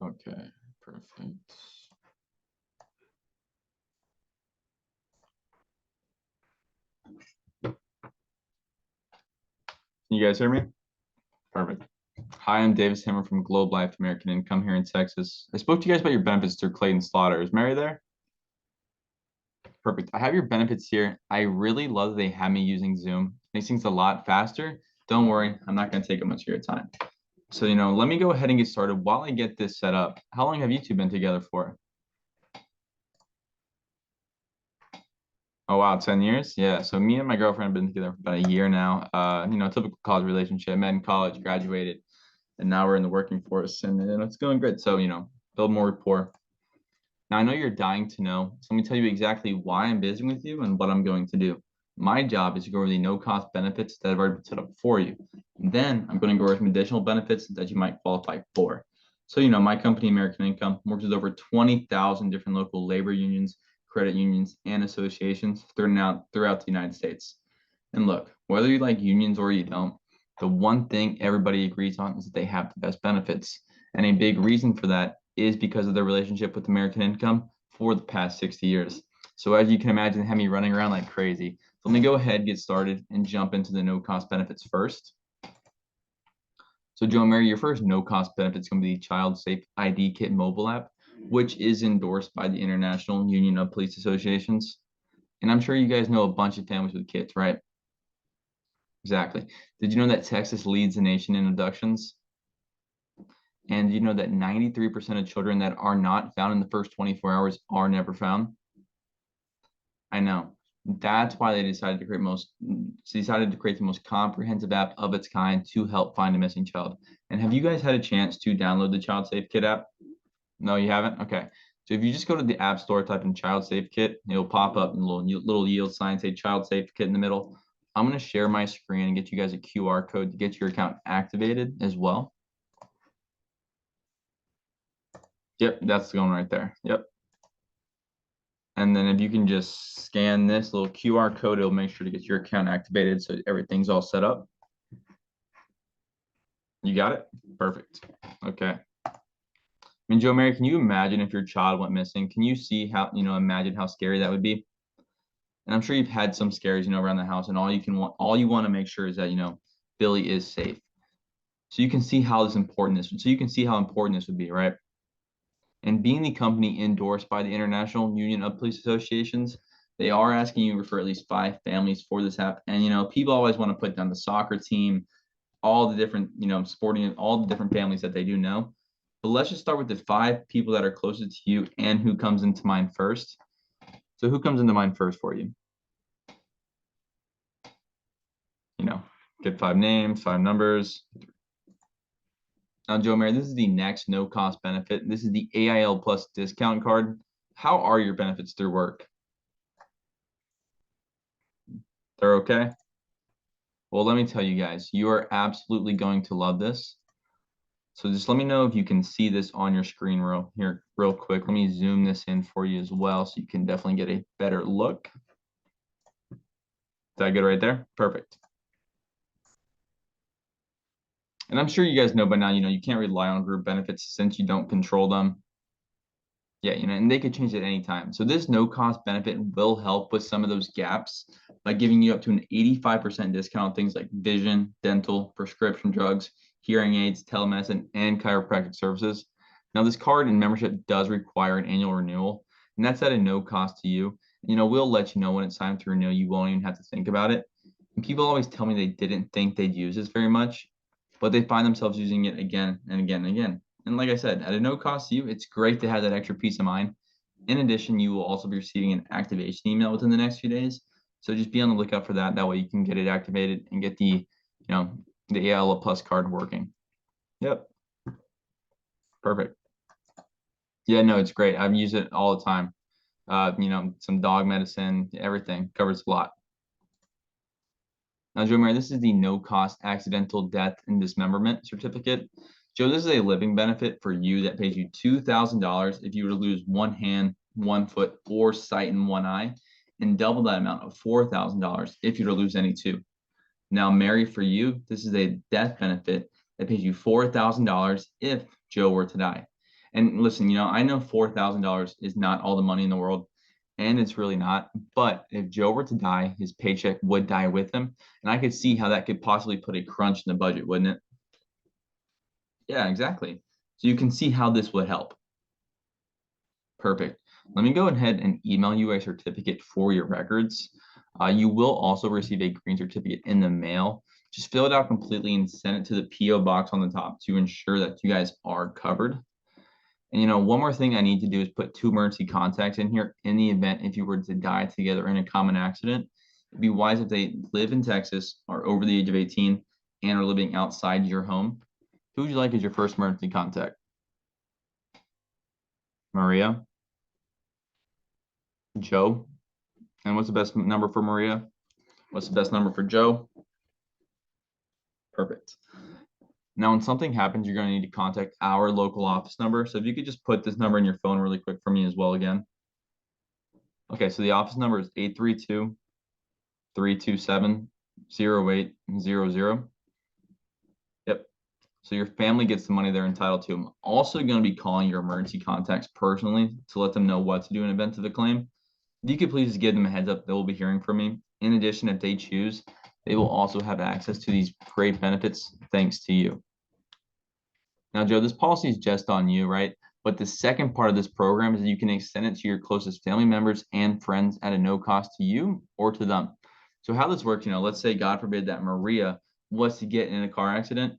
Okay, perfect. Can you guys hear me? Perfect. Hi, I'm Davis Hammer from Globe Life American Income here in Texas. I spoke to you guys about your benefits through Clayton Slaughter. Is Mary there? Perfect. I have your benefits here. I really love that they have me using Zoom. Makes things a lot faster. Don't worry, I'm not going to take up much of your time. So, let me go ahead and get started. While I get this set up, how long have you two been together for? Oh, wow, 10 years? Yeah. So me and my girlfriend have been together for about a year now. Typical college relationship, met in college, graduated, and now we're in the working force and it's going good. So, build more rapport. Now, I know you're dying to know, so let me tell you exactly why I'm visiting with you and what I'm going to do. My job is to go over the no-cost benefits that have already been set up for you. And then I'm going to go over some additional benefits that you might qualify for. So, my company, American Income, works with over 20,000 different local labor unions, credit unions, and associations throughout the United States. And look, whether you like unions or you don't, the one thing everybody agrees on is that they have the best benefits. And a big reason for that is because of their relationship with American Income for the past 60 years. So as you can imagine, they have me running around like crazy. So let me go ahead, get started, and jump into the no-cost benefits first. So Joe and Mary, your first no-cost benefit is going to be the Child Safe ID Kit mobile app, which is endorsed by the International Union of Police Associations. And I'm sure you guys know a bunch of families with kids, right? Exactly. Did you know that Texas leads the nation in abductions? And you know that 93% of children that are not found in the first 24 hours are never found? I know. That's why they decided to create the most comprehensive app of its kind to help find a missing child. And have you guys had a chance to download the Child Safe Kit app? No, you haven't? Okay. So if you just go to the App Store, type in Child Safe Kit, it'll pop up and little yield sign say Child Safe Kit in the middle. I'm going to share my screen and get you guys a QR code to get your account activated as well. Yep, that's the one right there. Yep. And then if you can just scan this little QR code, it'll make sure to get your account activated so everything's all set up. You got it? Perfect. Okay. I mean, Joe Mary, can you imagine if your child went missing? Can you see how, imagine how scary that would be? And I'm sure you've had some scares, around the house, and all you want to make sure is that, Billy is safe. So you can see how important this would be, right? And being the company endorsed by the International Union of Police Associations, they are asking you to refer at least 5 families for this app. And people always want to put down the soccer team, all the different, sporting, all the different families that they do know. But let's just start with the 5 people that are closest to you and who comes into mind first. So who comes into mind first for you? Get 5 names, 5 numbers. Now, Joe Mary, this is the next no-cost benefit. This is the AIL Plus discount card. How are your benefits through work? They're okay? Well, let me tell you guys, you are absolutely going to love this. So just let me know if you can see this on your screen real quick. Let me zoom this in for you as well so you can definitely get a better look. Is that good right there? Perfect. And I'm sure you guys know by now, you can't rely on group benefits since you don't control them. Yeah, and they could change at any time. So this no-cost benefit will help with some of those gaps by giving you up to an 85% discount on things like vision, dental, prescription drugs, hearing aids, telemedicine, and chiropractic services. Now, this card and membership does require an annual renewal, and that's at a no cost to you. We'll let you know when it's time to renew. You won't even have to think about it. And people always tell me they didn't think they'd use this very much, but they find themselves using it again and again and again. And like I said, at a no cost to you, it's great to have that extra peace of mind. In addition, you will also be receiving an activation email within the next few days. So just be on the lookout for that. That way you can get it activated and get the AIL Plus card working. Yep. Perfect. Yeah, no, it's great. I've used it all the time. Some dog medicine, everything covers a lot. Now, Joe Mary, this is the no-cost accidental death and dismemberment certificate. Joe, this is a living benefit for you that pays you $2,000 if you were to lose one hand, one foot, or sight in one eye, and double that amount of $4,000 if you were to lose any two. Now, Mary, for you, this is a death benefit that pays you $4,000 if Joe were to die. And listen, I know $4,000 is not all the money in the world, and it's really not. But if Joe were to die, his paycheck would die with him. And I could see how that could possibly put a crunch in the budget, wouldn't it? Yeah, exactly. So you can see how this would help. Perfect. Let me go ahead and email you a certificate for your records. You will also receive a green certificate in the mail. Just fill it out completely and send it to the PO box on the top to ensure that you guys are covered. And one more thing I need to do is put 2 emergency contacts in here in the event if you were to die together in a common accident. It'd be wise if they live in Texas, are over the age of 18, and are living outside your home. Who would you like as your first emergency contact? Maria? Joe? And what's the best number for Maria? What's the best number for Joe? Perfect. Now, when something happens, you're going to need to contact our local office number. So if you could just put this number in your phone really quick for me as well again. Okay, so the office number is 832-327-0800. Yep. So your family gets the money they're entitled to. I'm also going to be calling your emergency contacts personally to let them know what to do in event of the claim. If you could please just give them a heads up, they will be hearing from me. In addition, if they choose, they will also have access to these great benefits thanks to you. Now, Joe, this policy is just on you, right? But the second part of this program is that you can extend it to your closest family members and friends at a no cost to you or to them. So how this works, let's say, God forbid, that Maria was to get in a car accident,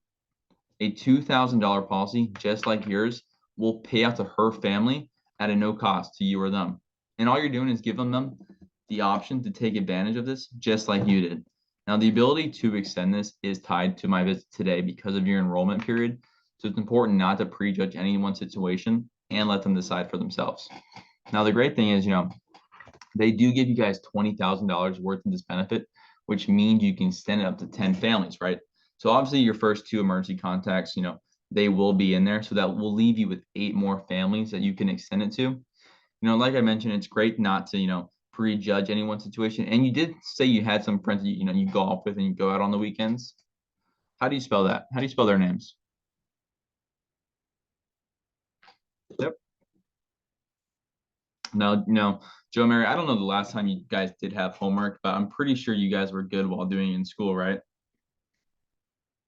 a $2,000 policy, just like yours, will pay out to her family at a no cost to you or them. And all you're doing is giving them the option to take advantage of this, just like you did. Now, the ability to extend this is tied to my visit today because of your enrollment period. So it's important not to prejudge anyone's situation and let them decide for themselves. Now, the great thing is, they do give you guys $20,000 worth of this benefit, which means you can extend it up to 10 families, right? So obviously your first 2 emergency contacts, they will be in there. So that will leave you with 8 more families that you can extend it to. Like I mentioned, it's great not to, prejudge anyone's situation. And you did say you had some friends that you golf with and you go out on the weekends. How do you spell that? How do you spell their names? Yep. Now, Joe, Mary, I don't know the last time you guys did have homework, but I'm pretty sure you guys were good while doing it in school, right?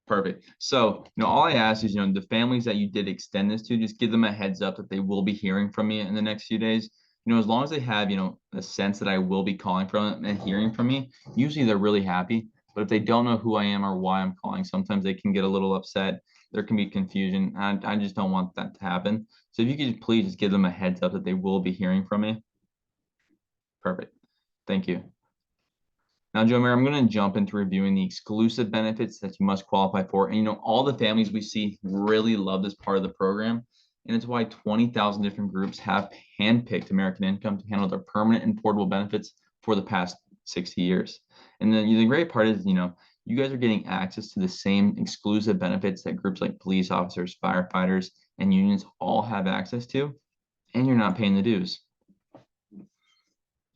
Perfect. So, all I ask is, the families that you did extend this to, just give them a heads up that they will be hearing from me in the next few days. As long as they have, a sense that I will be calling from them and hearing from me, usually they're really happy. But if they don't know who I am or why I'm calling, sometimes they can get a little upset. There can be confusion. And I just don't want that to happen. So if you could please just give them a heads up that they will be hearing from me. Perfect. Thank you. Now, Joe Mayor, I'm going to jump into reviewing the exclusive benefits that you must qualify for. And all the families we see really love this part of the program. And it's why 20,000 different groups have handpicked American Income to handle their permanent and portable benefits for the past 60 years. And then the great part is, you guys are getting access to the same exclusive benefits that groups like police officers, firefighters, and unions all have access to, and you're not paying the dues.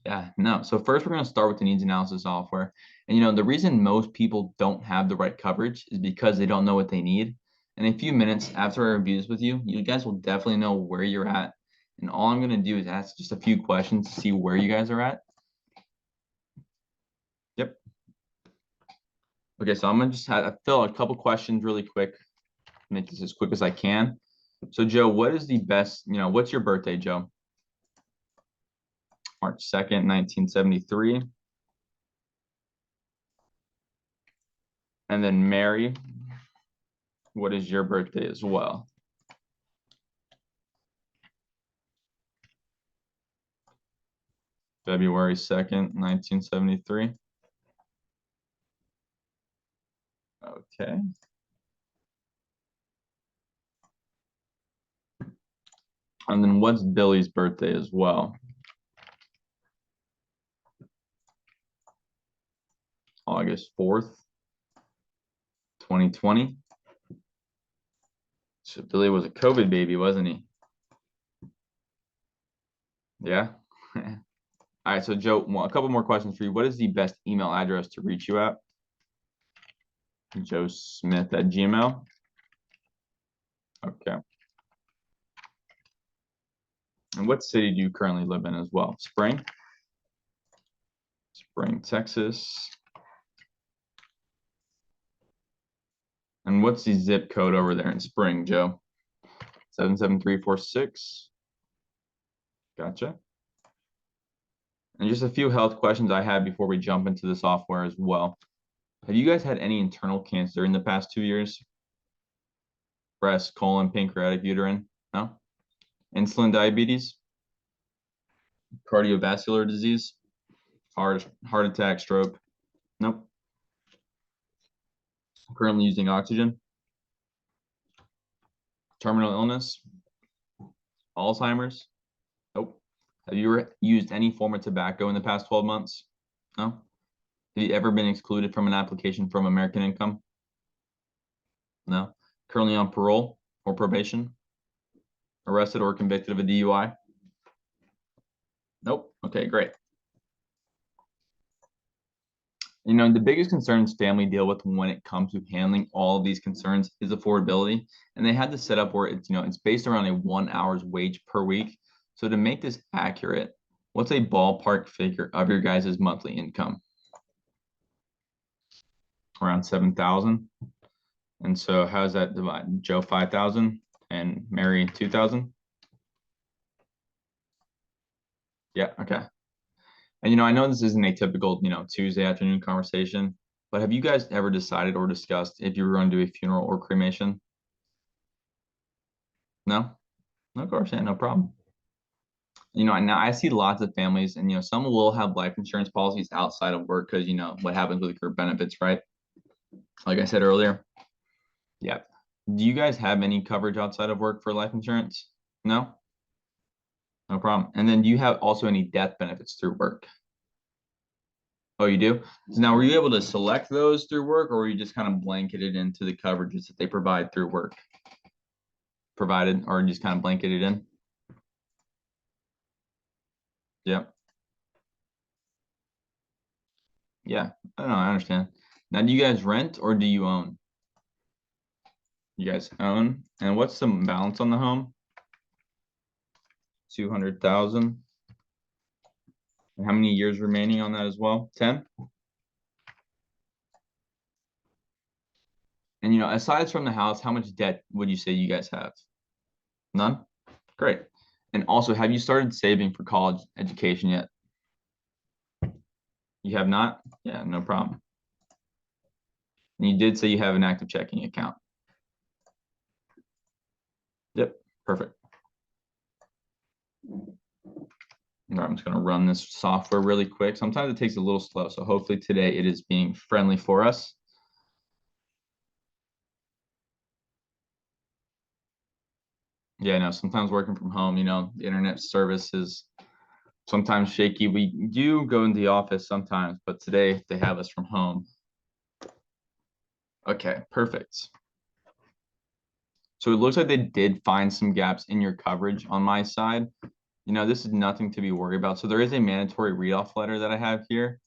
Yeah, no. So first we're going to start with the needs analysis software. And the reason most people don't have the right coverage is because they don't know what they need. In a few minutes after I review this with you, you guys will definitely know where you're at. And all I'm going to do is ask just a few questions to see where you guys are at. Yep. Okay, so I'm going to just fill out a couple questions really quick. Make this as quick as I can. So Joe, what is the best, what's your birthday, Joe? March 2nd, 1973. And then Mary, what is your birthday as well? February 2nd, 1973. Okay. And then what's Billy's birthday as well? August 4th, 2020. So Billy was a COVID baby, wasn't he? Yeah. All right, so Joe, a couple more questions for you. What is the best email address to reach you at? joesmith@gmail. Okay. And what city do you currently live in as well? Spring, Texas. And what's the zip code over there in Spring, Joe? 77346. Gotcha. And just a few health questions I have before we jump into the software as well. Have you guys had any internal cancer in the past 2 years? Breast, colon, pancreatic, uterine? No? Insulin diabetes? Cardiovascular disease? Heart attack, stroke? Nope. Currently using oxygen? Terminal illness? Alzheimer's? Nope. Have you ever used any form of tobacco in the past 12 months? No? Have you ever been excluded from an application from American Income? No. Currently on parole or probation? Arrested or convicted of a DUI? Nope. Okay, great. You know, the biggest concerns family deal with when it comes to handling all of these concerns is affordability. And they had to set up where it's, it's based around a 1 hour's wage per week. So to make this accurate, what's a ballpark figure of your guys' monthly income? Around 7,000. And so how's that divided? Joe 5,000 and Mary 2,000? Yeah, okay. And I know this isn't a typical, Tuesday afternoon conversation, but have you guys ever decided or discussed if you were going to do a funeral or cremation? No? Of course, yeah, no problem. Now I see lots of families and, some will have life insurance policies outside of work because, what happens with group benefits, right? Like I said earlier. Yeah. Do you guys have any coverage outside of work for life insurance? No? No problem. And then do you have also any death benefits through work? Oh, you do? So now, were you able to select those through work, or were you just kind of blanketed into the coverages that they provide through work? Provided, or just kind of blanketed in? Yep. Yeah. I don't know. I understand. Now, do you guys rent or do you own? You guys own. And what's the balance on the home? 200,000. And how many years remaining on that as well? 10? And aside from the house, how much debt would you say you guys have? None? Great. And also, have you started saving for college education yet? You have not? Yeah, no problem. And you did say you have an active checking account. Yep, perfect. All right, I'm just going to run this software really quick. Sometimes it takes a little slow, so hopefully today it is being friendly for us. Yeah, no, sometimes working from home, the internet service is sometimes shaky. We do go in the office sometimes, but today they have us from home. Okay, perfect. So it looks like they did find some gaps in your coverage on my side. This is nothing to be worried about. So there is a mandatory read-off letter that I have here.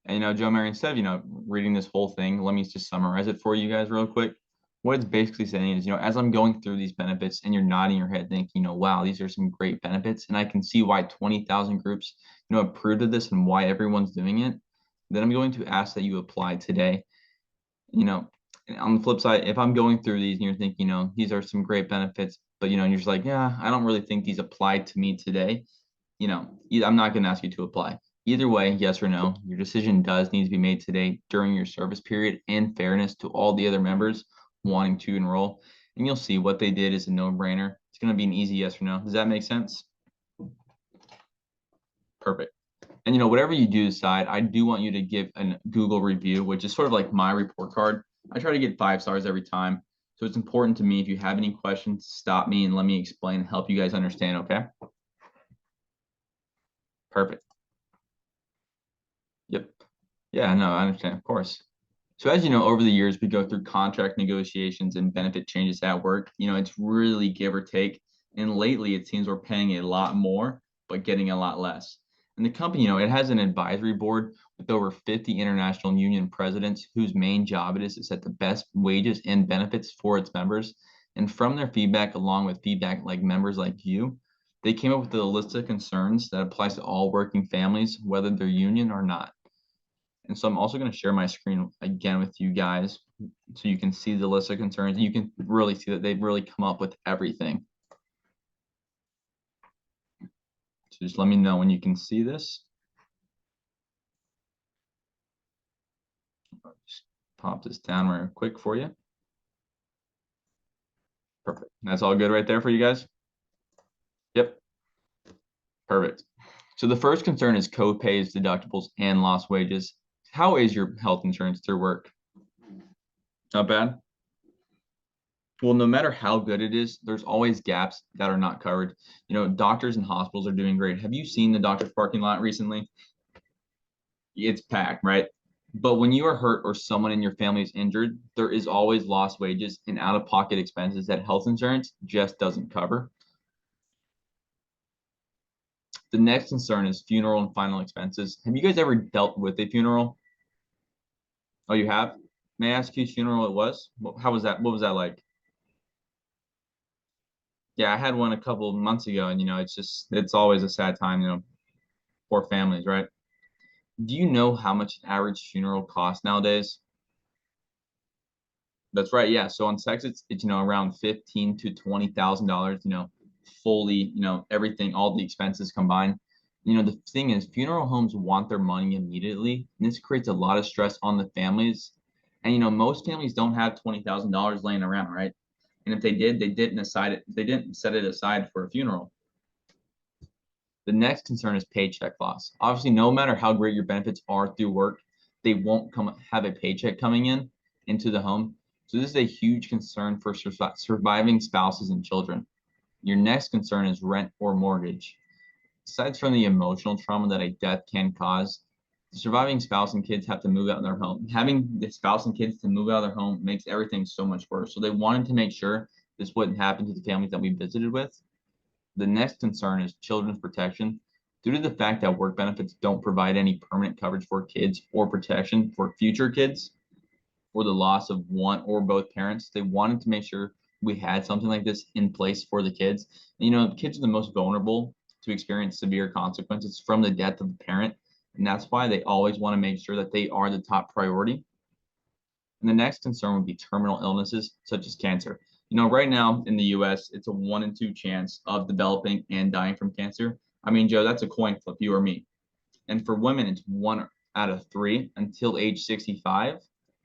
And, Joe Mary, instead of, reading this whole thing, let me just summarize it for you guys real quick. What it's basically saying is, as I'm going through these benefits and you're nodding your head thinking, wow, these are some great benefits. And I can see why 20,000 groups, approved of this and why everyone's doing it. Then I'm going to ask that you apply today. On the flip side, if I'm going through these and you're thinking, these are some great benefits, but, you're just like, yeah, I don't really think these apply to me today. I'm not going to ask you to apply. Either way, yes or no, your decision does need to be made today during your service period in fairness to all the other members wanting to enroll. And you'll see what they did is a no-brainer. It's going to be an easy yes or no. Does that make sense? Perfect. And whatever you do decide, I do want you to give a Google review, which is sort of like my report card. I try to get 5 stars every time. So it's important to me. If you have any questions, stop me and let me explain and help you guys understand, okay? Perfect. Yep. Yeah, no, I understand, of course. So as you know, over the years, we go through contract negotiations and benefit changes at work. It's really give or take. And lately, it seems we're paying a lot more, but getting a lot less. And the company, it has an advisory board with over 50 international union presidents whose main job it is to set the best wages and benefits for its members. And from their feedback, along with feedback like members like you, They came up with a list of concerns that applies to all working families, whether they're union or not. And so I'm also going to share my screen again with you guys so you can see the list of concerns. You can really see that they've really come up with everything. So just let me know when you can see this. Just pop this down real quick for you. Perfect. That's all good right there for you guys? Yep. Perfect. So the first concern is co-pays, deductibles, and lost wages. How is your health insurance through work? Not bad? Well, no matter how good it is, there's always gaps that are not covered. You know, doctors and hospitals are doing great. Have you seen the doctor's parking lot recently? It's packed, right? But when you are hurt or someone in your family is injured, there is always lost wages and out-of-pocket expenses that health insurance just doesn't cover. The next concern is funeral and final expenses. Have you guys ever dealt with a funeral? Oh, you have? May I ask whose funeral it was? How was that? What was that like? Yeah, I had one a couple of months ago, and it's always a sad time, for families, right? Do you know how much an average funeral costs nowadays? That's right, yeah. So on sex, it's around 15 to $20,000, fully, everything, all the expenses combined. The thing is, funeral homes want their money immediately, and this creates a lot of stress on the families. And most families don't have $20,000 laying around, right? And if they did, they didn't set it aside for a funeral. The next concern is paycheck loss. Obviously, no matter how great your benefits are through work, they won't have a paycheck coming in into the home. So this is a huge concern for surviving spouses and children. Your next concern is rent or mortgage. Aside from the emotional trauma that a death can cause, the surviving spouse and kids have to move out of their home. Having the spouse and kids to move out of their home makes everything so much worse. So they wanted to make sure this wouldn't happen to the families that we visited with. The next concern is children's protection. Due to the fact that work benefits don't provide any permanent coverage for kids or protection for future kids or the loss of one or both parents, they wanted to make sure we had something like this in place for the kids. And, kids are the most vulnerable to experience severe consequences from the death of the parent. And that's why they always want to make sure that they are the top priority. And the next concern would be terminal illnesses such as cancer. Right now in the US, it's a 1 in 2 chance of developing and dying from cancer. I mean, Joe, that's a coin flip, you or me. And for women, it's 1 out of 3 until age 65.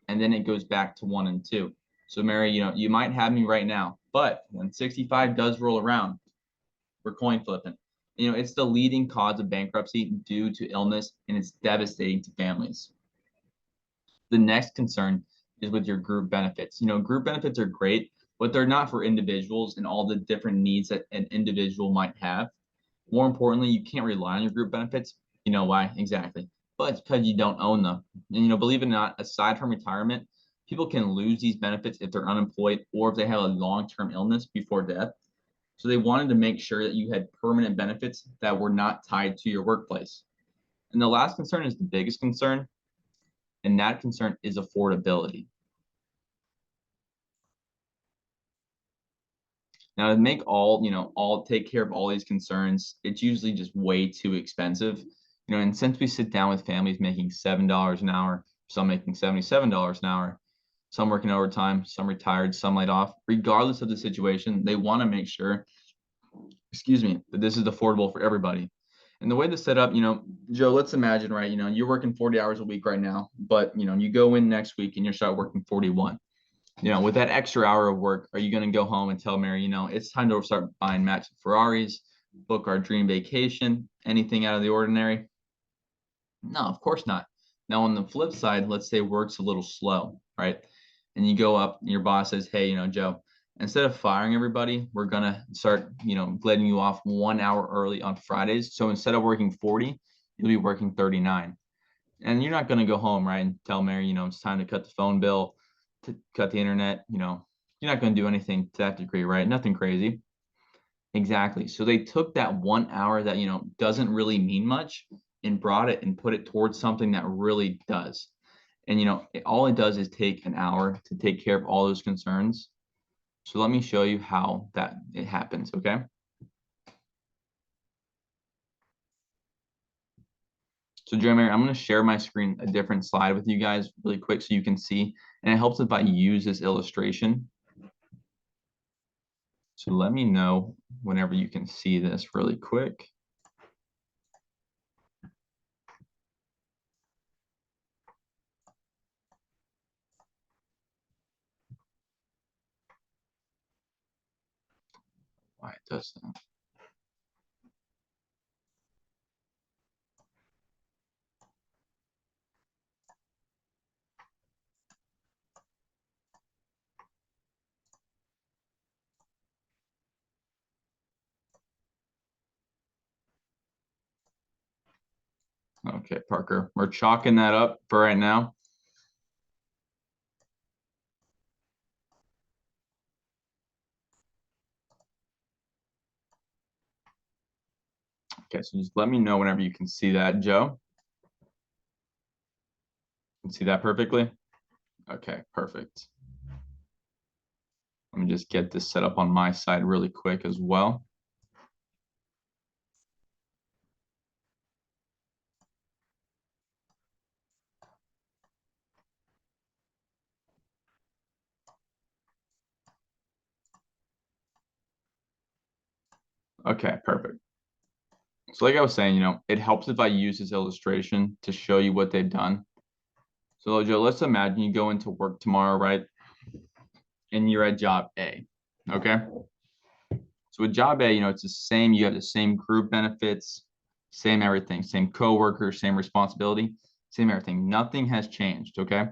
And then it goes back to 1 in 2. So, Mary, you might have me right now, but when 65 does roll around, we're coin flipping. It's the leading cause of bankruptcy due to illness, and it's devastating to families. The next concern is with your group benefits. Group benefits are great, but they're not for individuals and all the different needs that an individual might have. More importantly, you can't rely on your group benefits. You know why? Exactly. But it's because you don't own them. And believe it or not, aside from retirement, people can lose these benefits if they're unemployed or if they have a long-term illness before death. So they wanted to make sure that you had permanent benefits that were not tied to your workplace. And the last concern is the biggest concern, and that concern is affordability. Now, to make all take care of all these concerns, it's usually just way too expensive. And since we sit down with families making $7 an hour, some making $77 an hour, some working overtime, some retired, some laid off, regardless of the situation, they want to make sure, that this is affordable for everybody. And the way this set up, Joe, let's imagine, right, you're working 40 hours a week right now, but, you go in next week and you start working 41. With that extra hour of work, are you going to go home and tell Mary, it's time to start buying matching Ferraris, book our dream vacation, anything out of the ordinary? No, of course not. Now, on the flip side, let's say work's a little slow, right? And you go up and your boss says, hey, Joe, instead of firing everybody, we're going to start, letting you off 1 hour early on Fridays. So instead of working 40, you'll be working 39. And you're not going to go home, right, and tell Mary, it's time to cut the phone bill, to cut the internet. You're not going to do anything to that degree, right? Nothing crazy. Exactly. So they took that 1 hour that, doesn't really mean much and brought it and put it towards something that really does. And, all it does is take an hour to take care of all those concerns. So let me show you how it happens, okay? So Jeremy, I'm going to share my screen, a different slide with you guys really quick so you can see, and it helps if I use this illustration. So let me know whenever you can see this really quick. Why it does that. Okay, Parker, we're chalking that up for right now. Okay, so just let me know whenever you can see that, Joe. You can see that perfectly? Okay, perfect. Let me just get this set up on my side really quick as well. Okay, perfect. So like I was saying, it helps if I use this illustration to show you what they've done. So Joe, let's imagine you go into work tomorrow, right? And you're at job A, okay? So with job A, it's the same. You have the same group benefits, same everything, same coworker, same responsibility, same everything. Nothing has changed, okay?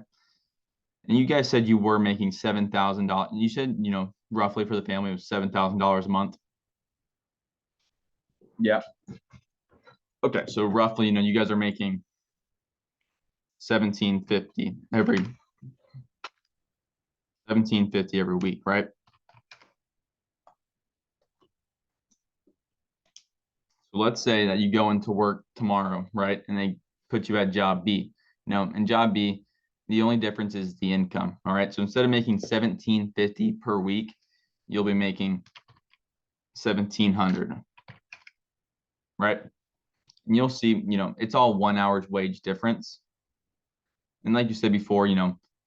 And you guys said you were making $7,000. You said, roughly for the family it was $7,000 a month. Yeah. Okay, so roughly, you guys are making 1750 every week, right? So let's say that you go into work tomorrow, right? And they put you at job B. In job B, the only difference is the income. All right. So instead of making 1750 per week, you'll be making 1700. Right. And you'll see, it's all 1 hour's wage difference. And like you said before,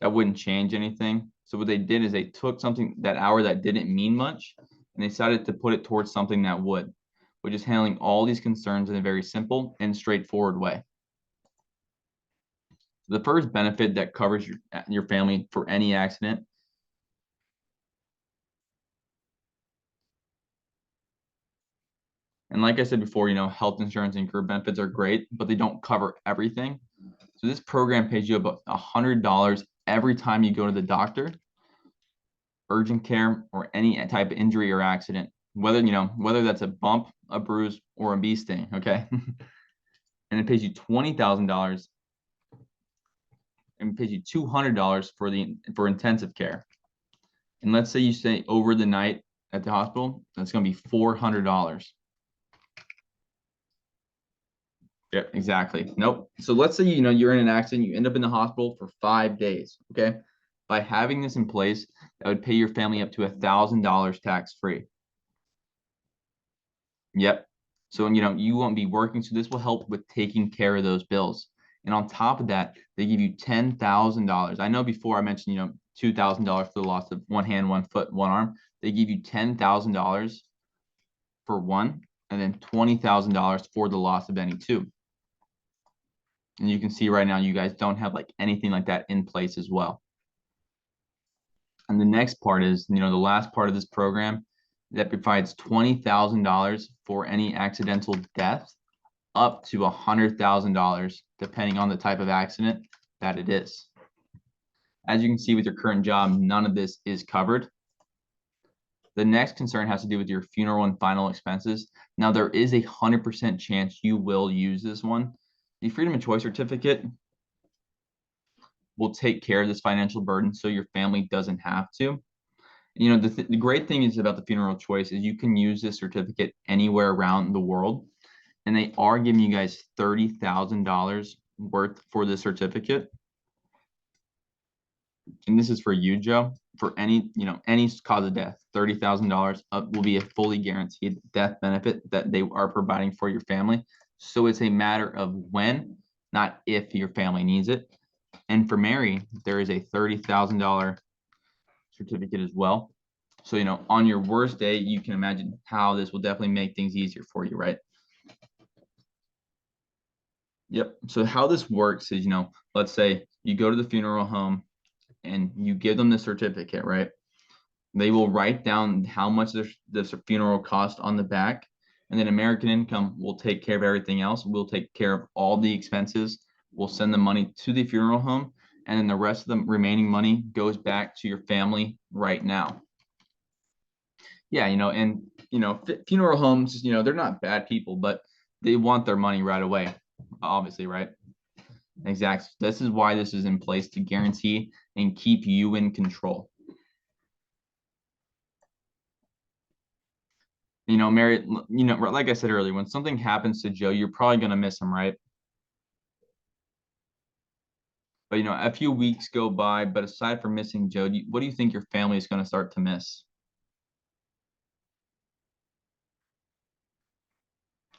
that wouldn't change anything. So what they did is they took something, that hour that didn't mean much, and they decided to put it towards something that would, which is handling all these concerns in a very simple and straightforward way. The first benefit that covers your family for any accident. And like I said before, health insurance and group benefits are great, but they don't cover everything. So this program pays you about $100 every time you go to the doctor, urgent care, or any type of injury or accident, whether that's a bump, a bruise, or a bee sting, okay? And it pays you $20,000 and pays you $200 for intensive care. And let's say you stay over the night at the hospital, that's going to be $400. Yeah, exactly. Nope. So let's say, you're in an accident, you end up in the hospital for 5 days. Okay. By having this in place, that would pay your family up to $1,000 tax free. Yep. So, you won't be working. So this will help with taking care of those bills. And on top of that, they give you $10,000. I know before I mentioned, $2,000 for the loss of one hand, one foot, one arm. They give you $10,000 for one, and then $20,000 for the loss of any two. And you can see right now, you guys don't have like anything like that in place as well. And the next part is, the last part of this program that provides $20,000 for any accidental death, up to $100,000, depending on the type of accident that it is. As you can see with your current job, none of this is covered. The next concern has to do with your funeral and final expenses. Now, there is a 100% chance you will use this one. The Freedom of Choice certificate will take care of this financial burden so your family doesn't have to. The great thing is about the funeral choice is you can use this certificate anywhere around the world, and they are giving you guys $30,000 worth for this certificate. And this is for you, Joe, for any cause of death. $30,000 will be a fully guaranteed death benefit that they are providing for your family. So it's a matter of when not if your family needs it. And for Mary, there is a $30,000 certificate as well. So, on your worst day, you can imagine how this will definitely make things easier for you, right? Yep. So how this works is, let's say you go to the funeral home and you give them the certificate, right? They will write down how much the funeral cost on the back, and then American Income will take care of everything else. We'll take care of all the expenses. We'll send the money to the funeral home, and then the rest of the remaining money goes back to your family right now. Yeah, and funeral homes, they're not bad people, but they want their money right away, obviously, right? Exactly. This is why this is in place to guarantee and keep you in control. Mary, like I said earlier, when something happens to Joe, you're probably going to miss him, right? But, a few weeks go by, but aside from missing Joe, what do you think your family is going to start to miss?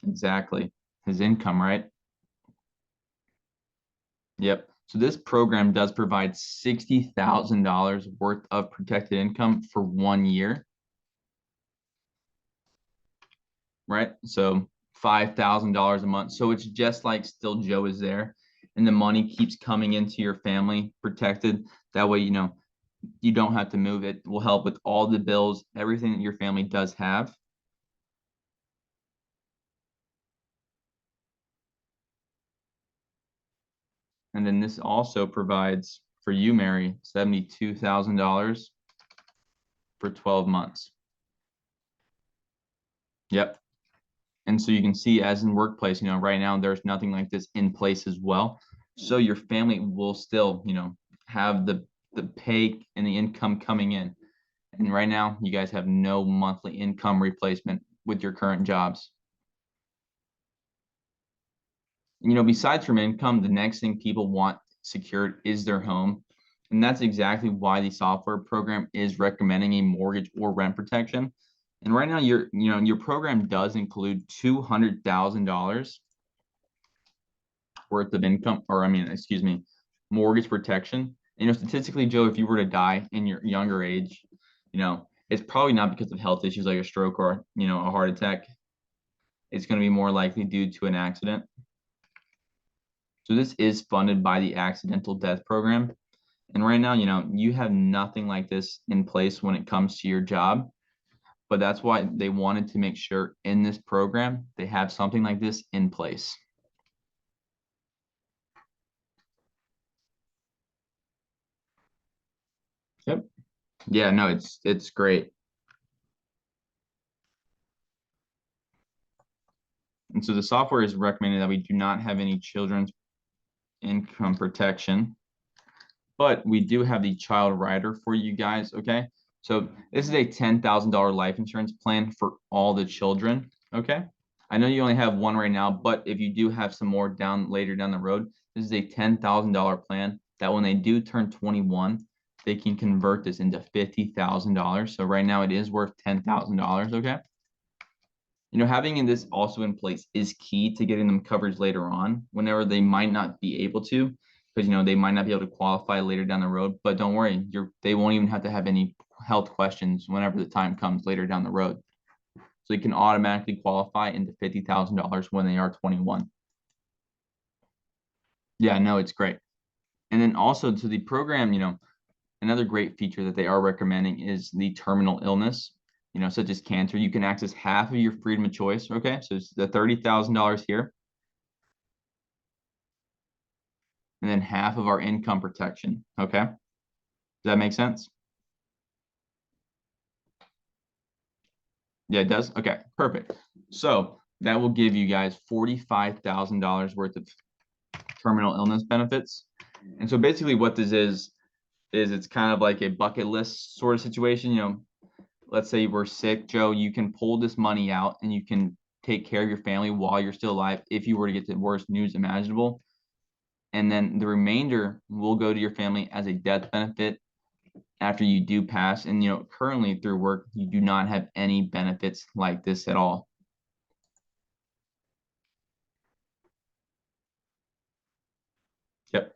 Exactly. His income, right? Yep. So this program does provide $60,000 worth of protected income for 1 year, right? So $5,000 a month. So it's just like still Joe is there, and the money keeps coming into your family protected. That way, you don't have to move. It will help with all the bills, everything that your family does have. And then this also provides for you, Mary, $72,000 for 12 months. Yep. And so you can see, as in workplace, right now there's nothing like this in place as well. So your family will still, have the pay and the income coming in. And right now, you guys have no monthly income replacement with your current jobs. Besides from income, the next thing people want secured is their home. And that's exactly why the software program is recommending a mortgage or rent protection. And right now, your program does include $200,000 worth of income, or excuse me, mortgage protection. Statistically, Joe, if you were to die in your younger age, it's probably not because of health issues like a stroke or, a heart attack. It's going to be more likely due to an accident. So this is funded by the accidental death program. And right now, you have nothing like this in place when it comes to your job. But that's why they wanted to make sure in this program, they have something like this in place. Yep. Yeah, no, it's great. And so the software is recommended that we do not have any children's income protection, but we do have the child rider for you guys. Okay. So this is a $10,000 life insurance plan for all the children. Okay. I know you only have one right now, but if you do have some more later down the road, this is a $10,000 plan that when they do turn 21, they can convert this into $50,000. So right now it is worth $10,000. Okay. Having this also in place is key to getting them coverage later on whenever they might not be able to, because they might not be able to qualify later down the road. But don't worry, they won't even have to have any health questions whenever the time comes later down the road. So you can automatically qualify into $50,000 when they are 21. Yeah, no, it's great. And then also to the program, another great feature that they are recommending is the terminal illness, such as cancer. You can access half of your freedom of choice. Okay. So it's the $30,000 here, and then half of our income protection. Okay. Does that make sense? Yeah, it does. Okay, perfect. So that will give you guys $45,000 worth of terminal illness benefits. And so basically what this is it's kind of like a bucket list sort of situation. Let's say we're sick, Joe, you can pull this money out and you can take care of your family while you're still alive if you were to get the worst news imaginable. And then the remainder will go to your family as a death benefit after you do pass. And currently through work, you do not have any benefits like this at all. Yep.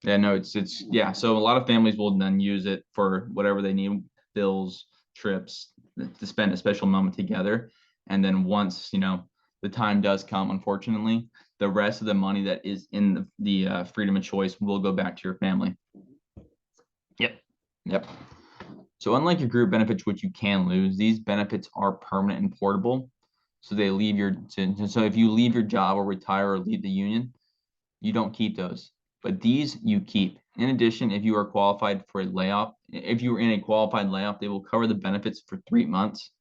Yeah, no, yeah. So a lot of families will then use it for whatever they need, bills, trips, to spend a special moment together. And then once, the time does come, unfortunately, the rest of the money that is in the freedom of choice will go back to your family. Yep. Yep. So unlike your group benefits, which you can lose, these benefits are permanent and portable. So so if you leave your job or retire or leave the union, you don't keep those, but these you keep. In addition, if you are qualified for a layoff, if you are in a qualified layoff, they will cover the benefits for 3 months.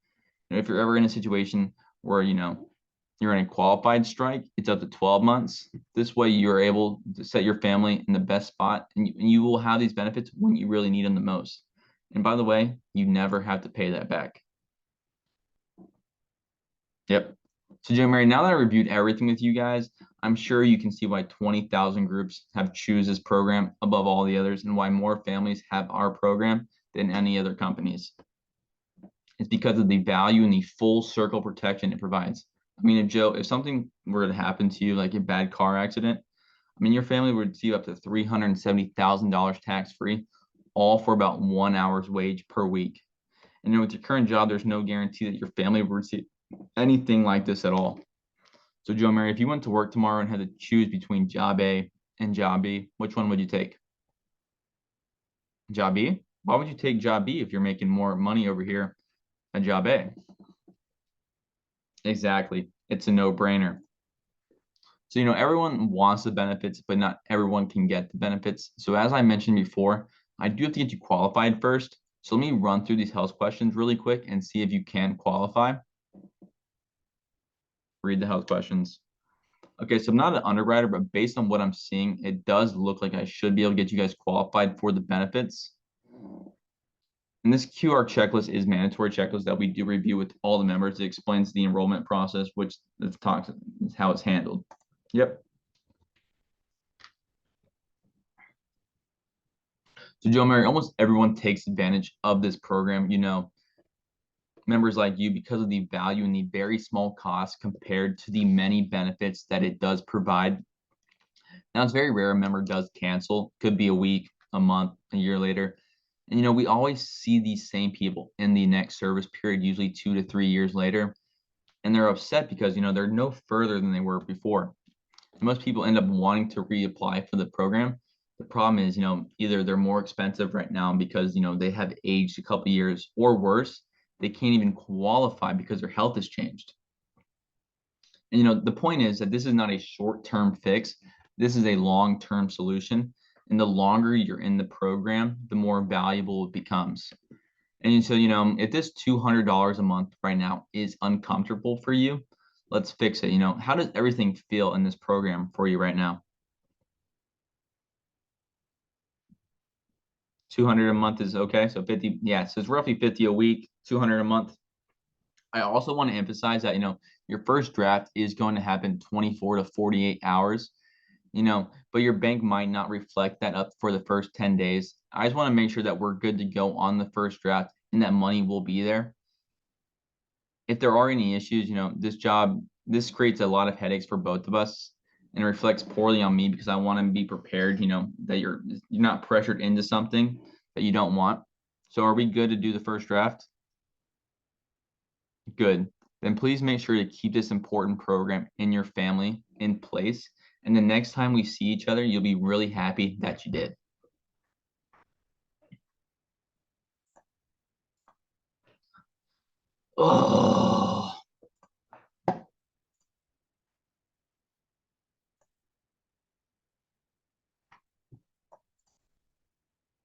And if you're ever in a situation where, you're in a qualified strike, it's up to 12 months. This way you're able to set your family in the best spot, and you will have these benefits when you really need them the most. And by the way, you never have to pay that back. Yep. So Joe Mary, now that I reviewed everything with you guys, I'm sure you can see why 20,000 groups have choose this program above all the others and why more families have our program than any other companies. It's because of the value and the full circle protection it provides. I mean, if something were to happen to you, like a bad car accident, I mean, your family would receive up to $370,000 tax-free, all for about 1 hour's wage per week. And with your current job, there's no guarantee that your family will receive anything like this at all. So Joe Mary, if you went to work tomorrow and had to choose between job A and job B, which one would you take? Job B? Why would you take job B if you're making more money over here at job A? Exactly. It's a no-brainer. So, everyone wants the benefits, but not everyone can get the benefits. So as I mentioned before, I do have to get you qualified first. So let me run through these health questions really quick and see if you can qualify. Read the health questions. Okay, so I'm not an underwriter, but based on what I'm seeing, it does look like I should be able to get you guys qualified for the benefits. And this QR checklist is mandatory checklist that we do review with all the members. It explains the enrollment process, which talks is how it's handled. Yep. So Joe Mary, almost everyone takes advantage of this program. Members like you, because of the value and the very small cost compared to the many benefits that it does provide. Now, it's very rare a member does cancel, could be a week, a month, a year later. And, we always see these same people in the next service period, usually 2 to 3 years later. And they're upset because, they're no further than they were before. Most people end up wanting to reapply for the program. The problem is, either they're more expensive right now because, they have aged a couple years, or worse, they can't even qualify because their health has changed. And, the point is that this is not a short-term fix. This is a long-term solution. And the longer you're in the program, the more valuable it becomes. And so, if this $200 a month right now is uncomfortable for you, let's fix it. How does everything feel in this program for you right now? 200 a month is okay. So 50, yeah, so it's roughly 50 a week, 200 a month. I also want to emphasize that, your first draft is going to happen 24 to 48 hours, but your bank might not reflect that up for the first 10 days. I just want to make sure that we're good to go on the first draft and that money will be there. If there are any issues, this creates a lot of headaches for both of us, and it reflects poorly on me because I want to be prepared, that you're not pressured into something that you don't want. So are we good to do the first draft? Good. Then please make sure to keep this important program in your family in place. And the next time we see each other, you'll be really happy that you did. Oh.